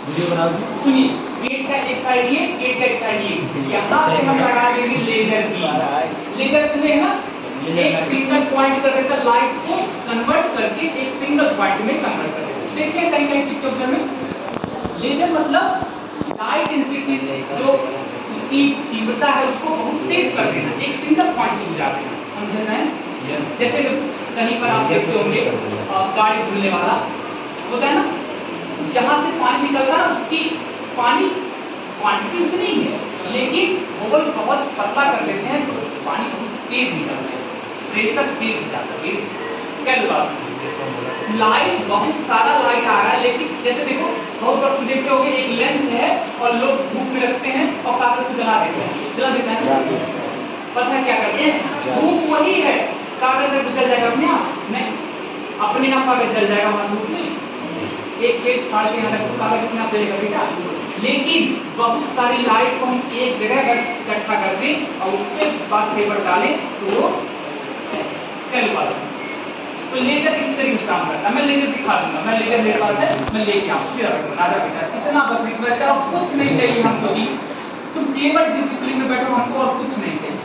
Video बनाओ जी। सुनिए, gate का एक साइड ये, गेट का एक साइड ये, यहाँ पे हम लगा देंगे लेजर बीम। लेजर सुने ना, एक सिंगल पॉइंट कर देता लाइट को कन्वर्ट करके एक सिंगल पॉइंट में कन्वर्ट कर देता। देखिए कहीं कहीं पिक्चर में लेजर मतलब लाइट इंटेंसिटी जो उसकी तीव्रता है उसको बहुत तेज कर देना, एक सिंगल पॉइंट से गुजार देना, समझ रहे हैं? जैसे कहीं पर आप देखते होंगे गाड़ी धुलने वाला होता है ना, जहाँ से पानी निकलता है उसकी पानी क्वांटिटी उतनी ही है, लेकिन होल बहुत पतला कर देते हैं तो पानी बहुत तेज निकलता है, प्रेशर तेज हो जाता है। क्या बात, लाइट बहुत सारा लाइट आ रहा है, लेकिन जैसे देखो बहुत बार तुम देखते होगे एक लेंस है और लोग धूप में रखते हैं और कागज को जला देते हैं, पता है क्या करते हैं? धूप वही है, कागज में जल जाएगा अपने आप नहीं, अपने आप कागज जल जाएगा वहां धूप में। एक पेज फाड़ के यहाँ रखो, कागज अपने आप जलेगा बेटा। लेकिन बहुत सारी लाइट को हम एक जगह इकट्ठा कर दें और उस पर बाद पेपर डालें तो वो कैलकुलेशन। तो लेजर इस तरीके से काम करता है। मैं लेजर दिखा दूंगा, मैं लेजर मेरे पास है, मैं लेके आऊँ सीधा रखो राजा बेटा, इतना बस रिक्वेस्ट है, और कुछ नहीं चाहिए हमको जी, तुम केवल डिसिप्लिन में बैठो, हमको और कुछ नहीं चाहिए।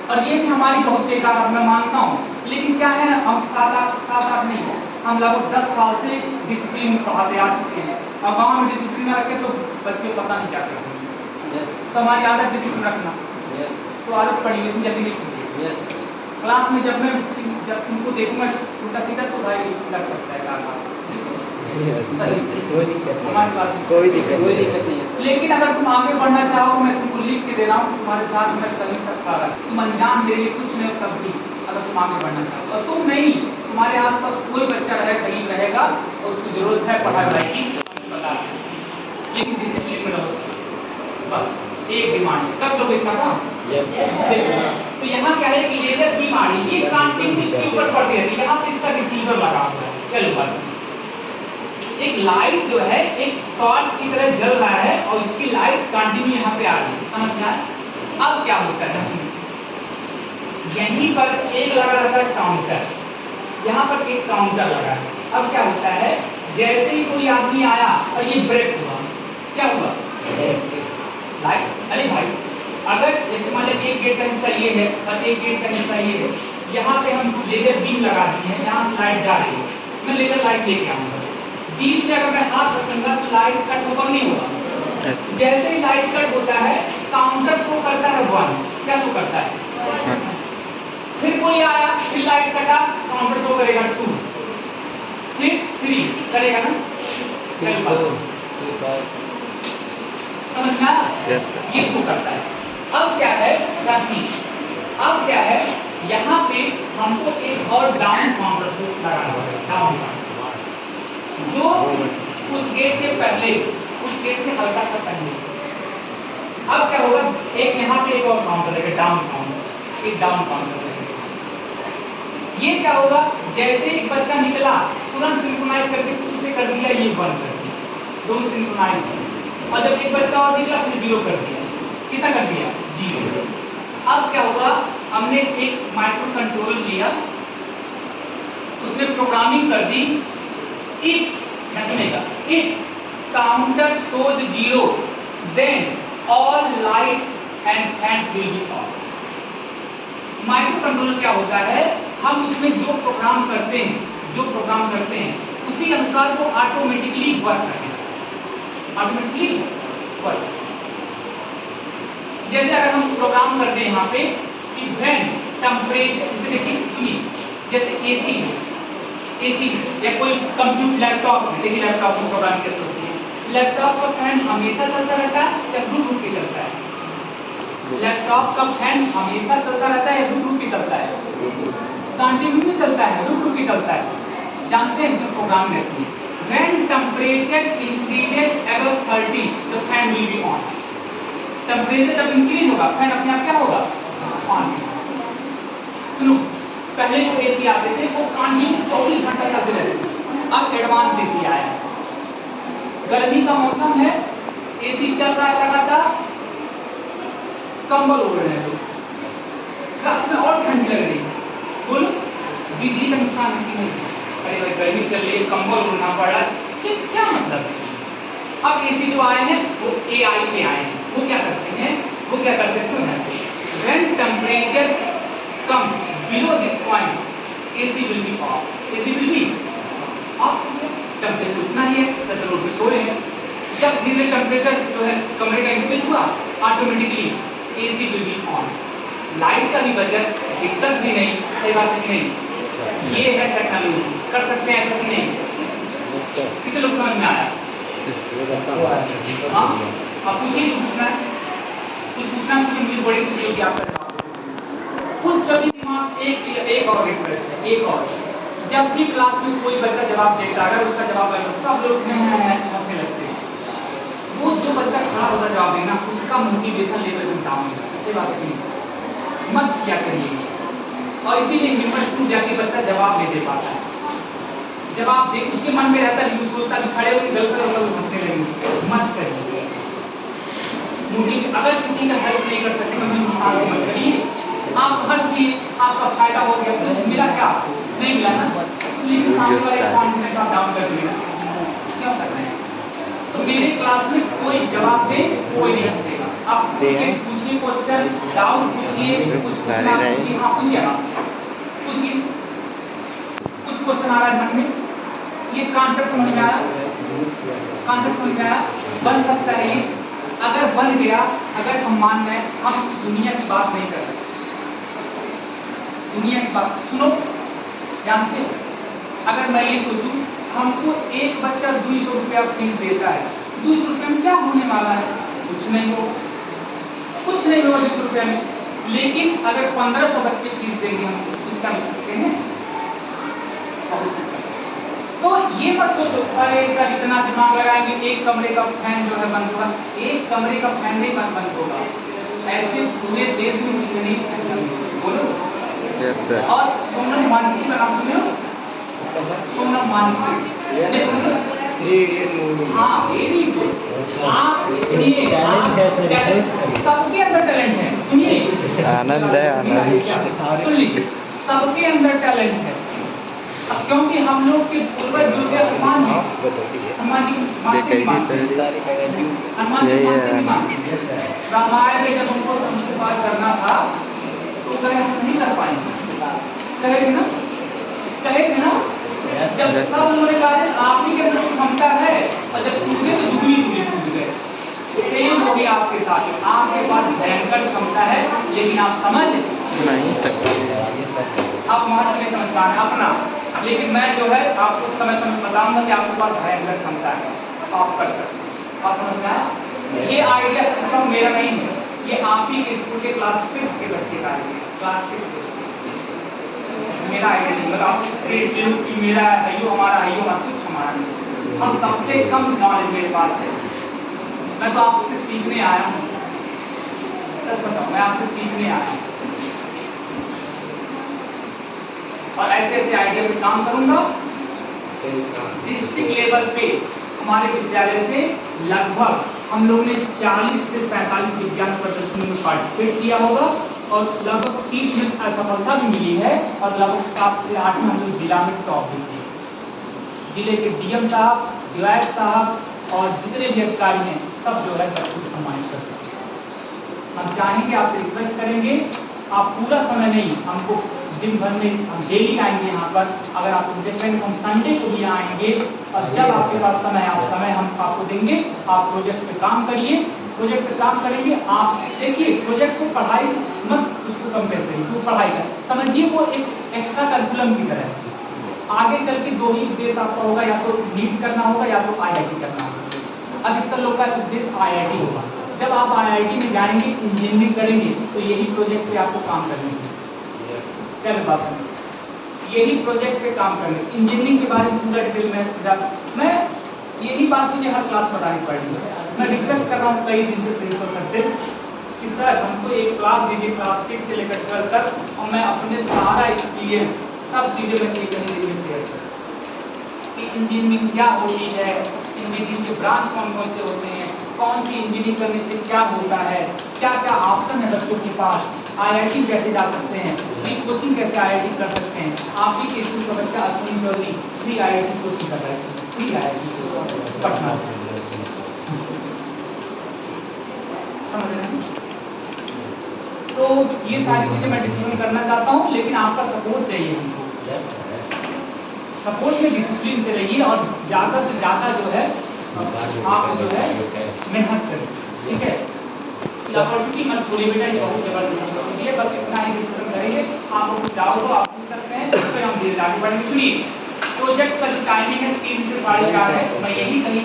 और ये भी हमारी बहुत बेकार अब मैं मानता हूँ, लेकिन क्या है ना, हम 7-8 नहीं है, हम लगभग 10 साल से डिसिप्लिन में पढ़ाते आ चुके हैं, और गाँव में डिसिप्लिन में रखे तो बच्चे पता नहीं क्या करते हैं। तो हमारी आदत डिसिप्लिन रखना, तो आदत पड़ेगी, तुम जल्दी नहीं सुनते। क्लास में जब तुमको देखूंगा उल्टा सीधा तो भाई लग सकता है काम, कोई दिक्कत नहीं है। लेकिन अगर तुम आगे बढ़ना चाहो, मैं तुमको लिख के दे रहा हूँ, तुम्हारे साथ मैं कहीं तक खा रहा, तुम अनजान मेरे लिए कुछ नहीं हो तब भी, अगर तुम आगे बढ़ना चाहो। और तुम नहीं, तुम्हारे आसपास कोई बच्चा रहे कहीं रहेगा और उसकी जरूरत है पढ़ाई वढ़ाई की, लेकिन डिसिप्लिन में रहो, बस एक डिमांड कब लोग इतना था। तो यहाँ क्या है कि लेजर बीम आ रही है, ये कंटिन्यूस के ऊपर पड़ती रहती है, यहाँ पे इसका रिसीवर लगा हुआ है। चलो बस एक लाइट जो है एक टॉर्च की तरह जल रहा है और इसकी लाइट कंटिन्यू यहाँ पे आ रही है, समझ में आया? अब क्या होता है, यहीं पर एक लगा रहता है काउंटर, यहाँ पर एक काउंटर लगा है। अब क्या होता है, जैसे ही कोई आदमी आया और ये ब्रेक हुआ, क्या हुआ? लाइट, अरे भाई अगर जैसे मान लीजिए एक गेट का हिस्सा ये है और एक गेट का हिस्सा ये है, यहाँ पे हम लेजर बीम लगा दिए हैं, यहाँ से लाइट जा रही है, मैं लेजर लाइट लेके आऊँगा, बीच में अगर मैं हाथ रखूंगा तो लाइट कट होगा नहीं होगा? जैसे ही लाइट कट होता है काउंटर शो करता है 1, क्या शो करता है? फिर कोई आया, फिर लाइट कटा, काउंटर शो करेगा 2, फिर 3 करेगा ना, समझ में आया? ये शो करता है। अब क्या है राशि, अब क्या है, यहाँ पे हमको एक और डाउन काउंटर शो लगाना होगा, डाउन जो उस गेट के पहले, उस गेट से हल्का सा पहले। अब क्या होगा, एक यहाँ पे एक और काउंटर है, डाउन काउंटर, एक डाउन काउंटर। ये क्या होगा, जैसे एक बच्चा निकला तुरंत सिंक्रोनाइज करके उसे कर दिया, ये बंद कर दिया, दोनों सिंक्रोनाइज। और जब एक बच्चा और निकला फिर 0 कर दिया, कितना कर दिया? 0। अब क्या होगा, हमने एक माइक्रो कंट्रोलर लिया, उसने प्रोग्रामिंग कर दी, इफ सुनेगा, if counter shows 0 then all light and fans will be on. Microcontroller क्या होता है, हम उसमें जो प्रोग्राम करते हैं उसी अनुसार वो ऑटोमेटिकली वर्क करेगा, ऑटोमेटिकली वर्क। जैसे अगर हम प्रोग्राम करते हैं यहाँ पे कि व्हेन टेम्परेचर, जैसे देखिए सुनिए, जैसे एसी या कोई कंप्यूटर लैपटॉप में, देखिए लैपटॉप में प्रोग्राम कैसे होती है, लैपटॉप का फैन हमेशा चलता रहता है या रुक के चलता है? लैपटॉप का फैन हमेशा चलता रहता है या रुक के चलता है? कंटिन्यू में चलता है, रुक के चलता है। जानते हैं इसमें प्रोग्राम रहती है, when temperature increases above 30 the fan will be on. Temperature जब इंक्रीज होगा फैन अपने आप क्या होगा? ऑन। सुनो, पहले जो एसी आते थे वो कंटिन्यू 24 घंटा चलते रहते, अब एडवांस एसी आया, गर्मी का मौसम है, एसी चल रहा है लगातार, कंबल ओढ़ रहे हैं लोग, रात में और ठंडी लग रही है, बोलो बिजली का नुकसान नहीं है? अरे भाई गर्मी चल रही है, कंबल ओढ़ना देखना पड़ रहा है कि क्या मतलब है। अब एसी जो आए हैं वो AI पे आए हैं, वो क्या करते हैं, वो क्या करते हैं सुनिए, when temperature comes below this point AC will be off, AC will be off, temperature उतना ही है, सब लोग पे सो रहे हैं। जब धीरे टेम्परेचर जो है कमरे का इंक्रीज हुआ automatically AC will be on, light का भी बचत, दिक्कत भी नहीं, सही बात नहीं। ये है टेक्नोलॉजी, कर सकते हैं ऐसा कि नहीं, कितने लोग समझ में आया? हाँ, अब पूछिए, पूछना है कुछ पूछना है मुझे बड़ी खुशी होगी आपका जवाब। कुछ सभी दिमाग एक और रिक्वेस्ट है, एक और, जब भी क्लास में कोई बच्चा जवाब देता है अगर उसका जवाब आएगा सब लोग हंसने लगते हैं, वो जो बच्चा खड़ा होता जवाब देना उसका मोटिवेशन लेवल में डाउन हो जाता है, ऐसी बात नहीं, मत किया करिए। और इसीलिए हिम्मत टूट जाती, बच्चा जवाब नहीं दे पाता है, जवाब दे उसके मन में रहता है, सोचता है खड़े होकर गलत करो सब हंसने लगेंगे, मत करिए। अगर किसी का हेल्प नहीं कर सकते तो नुकसान मत करिए, आप हंस दिए, आपका फायदा हो गया, कुछ मिला क्या आपको? नहीं मिला ना, लेकिन सामने वाले कॉन्फिडेंस आप डाउन कर दिए, क्या करना है? तो मेरे क्लास में कोई जवाब दे, कोई नहीं हंसेगा। आप पूछिए क्वेश्चन, डाउट पूछिए, कुछ पूछना पूछिए, हाँ पूछिए, पूछिए, कुछ क्वेश्चन आ रहा है मन में, ये कॉन्सेप्ट समझ में आया, कॉन्सेप्ट समझ में आया, बन सकता है ये, अगर बन गया, अगर हम मान रहे हैं हम दुनिया की बात नहीं कर रहे, दुनिया की बात सुनो, जानते हो, अगर मैं ये सोचूं हमको एक बच्चा 200 रुपया फीस देता है, 200 रुपये में क्या होने वाला है? कुछ नहीं हो, कुछ नहीं होगा 200 रुपये में, लेकिन अगर 1500 बच्चे फीस देंगे हम कुछ कर सकते हैं। तो ये मत सोचो अरे सर इतना दिमाग लगाएंगे एक कमरे का फैन जो है बंद होगा, एक कमरे का फैन नहीं बंद होगा, ऐसे पूरे देश में कितने फैन होंगे बोलो। Yes sir. और सोनम वांगचुक का नाम सुने हो? सोनम वांगचुक, हाँ वेरी गुड, आप सुनिए, सबके अंदर टैलेंट है, सुनिए, आनंद है, आनंद सुन लीजिए, सबके अंदर टैलेंट है, क्योंकि हम लोग के पूर्वज जो थे हनुमान जी, रामायण में जब उनको समुद्र पार करना था तो कहे हम नहीं कर पाएंगे, कहे थे ना, जब सब उन्होंने कहा आप ही के अंदर क्षमता है, और जब टूटे तो दुगनी टूट गए। सेम हो गया आपके साथ, आपके पास भयंकर क्षमता है लेकिन आप समझ नहीं सकते, आप महत्व नहीं समझ पा रहे अपना, लेकिन मैं जो है आपको समय समय बताऊंगा कि आपके पास भयंकर क्षमता है, आप कर सकते हैं, आप समझ में आया? ये आइडिया सिर्फ मेरा नहीं है, ये आप ही के स्कूल के क्लास 6 के बच्चे का आइडिया, क्लास 6 के मेरा आइडिया नहीं, मतलब कि मेरा हयो हमारा हयो कुछ हमारा नहीं, हम सबसे कम नॉलेज मेरे पास है, मैं तो आपसे सीखने आया हूँ, सच बताओ मैं आपसे सीखने आया हूँ, और ऐसे ऐसे आइडिया पे काम करूंगा। डिस्ट्रिक्ट लेवल पे हमारे विद्यालय से लगभग हम लोग ने 40 से 45 विज्ञान प्रदर्शनी में पार्टिसिपेट किया होगा, और लगभग 30 में असफलता भी मिली है, और लगभग 7 से 8 में हम लोग जिला में टॉप भी किए। जिले के डीएम साहब, डीवाइस साहब और जितने भी अधिकारी हैं सब जो है बच्चों को सम्मानित करते हैं। हम चाहेंगे, आपसे रिक्वेस्ट करेंगे, आप पूरा समय नहीं, हमको दिन भर में हम डेली आएंगे यहाँ पर, अगर आप इंटरेस्ट हैं हम संडे को भी आएंगे, और जब आपके पास समय आप समय हम आपको देंगे, आप प्रोजेक्ट पे काम करिए, प्रोजेक्ट पे काम करेंगे। आप देखिए प्रोजेक्ट को पढ़ाई मत उसको कंपेयर करिए, तो पढ़ाई का समझिए वो एक एक्स्ट्रा करिकुलम की तरह है, आगे चल के 2 ही उद्देश्य आपका होगा, या तो नीट करना होगा या तो IIT करना होगा। अधिकतर लोग का उद्देश्य IIT होगा, जब आप IIT में जाएंगे इंजीनियरिंग करेंगे तो यही प्रोजेक्ट पे आपको काम करना है, क्या बात है, यही प्रोजेक्ट पे काम करने, इंजीनियरिंग के बारे में पूरा डिटेल में मैं यही बात मुझे हर क्लास बतानी पड़ेगी। मैं रिक्वेस्ट कर रहा हूँ कई दिन से प्रिंसिपल सर से कि सर हमको एक क्लास दीजिए, क्लास 6 से लेकर 12 तक, और मैं अपने सारा एक्सपीरियंस सब चीज़ें मैं एक कहीं शेयर करूँ कि इंजीनियरिंग क्या होती है, इंजीनियरिंग के ब्रांच कौन कौन से होते हैं, कौन सी इंजीनियरिंग करने से क्या होता है, क्या क्या ऑप्शन है बच्चों के पास, IIT कैसे जा सकते हैं, फ्री कोचिंग कैसे IIT कर सकते हैं। आप ही के स्कूल का बच्चा Ashwini Chaudhary free IIT coaching कर रहा है, फ्री IIT पटना से। समझ रहे हैं? तो ये सारी चीजें मैं डिस्कस करना चाहता हूँ, लेकिन आपका सपोर्ट चाहिए हमको। सपोर्ट में डिसिप्लिन से रहिए और ज़्यादा से ज़्यादा जो है आप जो है मेहनत करें, ठीक है। अपॉर्चुनिटी मत छोड़िए बेटा, ये बहुत जबरदस्त अपॉर्चुनिटी है। बस इतना ही डिस्कशन करेंगे, आपको कुछ डाउट हो आप पूछ सकते हैं, फिर हम धीरे आगे बढ़ेंगे। सुनिए, प्रोजेक्ट का जो टाइमिंग है 3 से 4:30 है, मैं यही कहीं